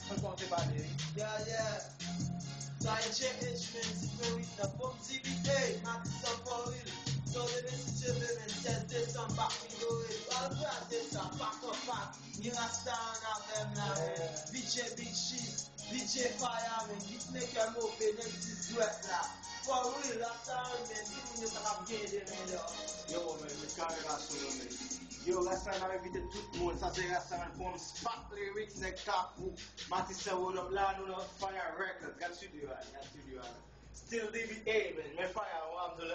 Faut compter par les. Yeah. JHman, sécurité, pomme DBA, Matissa for real. So the message of women says this on back me do it. All glad this on pack up pack. You a star of them now. DJ Big Shit, DJ Fireman, this make your move in empty sweat now. For real, that's how man, giving you some upgrade in there. Yo, men, me carry that solo, men. Yo, last time I invité tout le monde, ça c'est last time pour me spot lyrics, nek kafu. Matissa hold up, land on Fire Records, got studio, Still DBA, man, mais Fire, on va me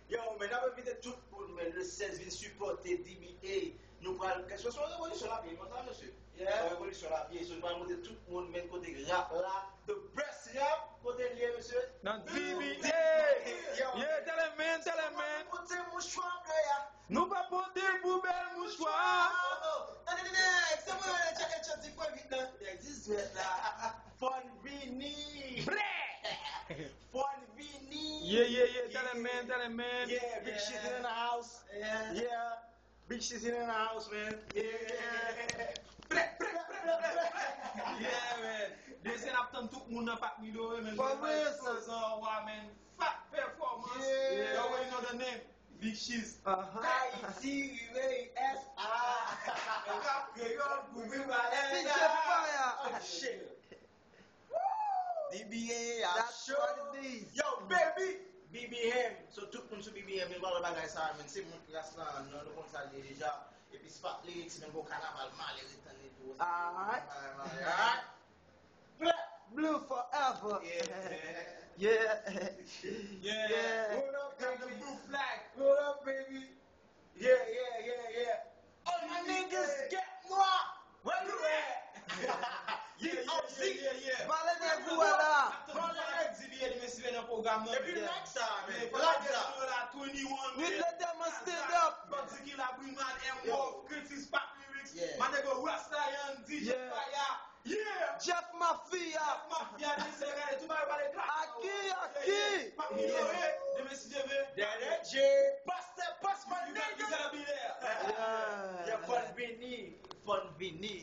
Yo, men, j'avais invité tout le monde, men, le 16 vient supporter DBA. Nous parlons, qu'est-ce que c'est une révolution la vie, m'entends, monsieur? Yeah. Une révolution la vie, so nous allons monter tout le monde, men, côté rap là, the best rap, côté lié, monsieur. Dans DBA! Yeah, tell him, man. Monter mon choix, là. Nous pas porter le poubelle mouchoir. Fun Vini. Fun Vini. Yeah. Tell him, man. Yeah, big shit in the house. Yeah. Big shit in the house, man. Yeah. Yeah, man. This ain't up to tout le monde dans Pac Milo, man. For real, man. Fat performance. Yeah. You already know the name. Big Shiz. DJ Fire. Oh, shit. DBA, That's what it is. Yo, baby. BBM. So tout le monde sur BBM, mais voilà bagay ça, men. C'est mon classe là, nous comptons déjà. Et puis spot lyrics, men, go carnaval, mal, et tout. Alright. Alright. Blue forever. Yeah. Yeah. Hold up, Got the baby. blue flag. Hold up, baby. Yeah. All my niggas get moi. Where you at? Yeah. Parlez-vous là. Et puis next time, man. We let them stand up. Yeah. Yeah. Jeff Mafia. Aki. Pass my niggas. Yeah. Yeah, Fun Vini.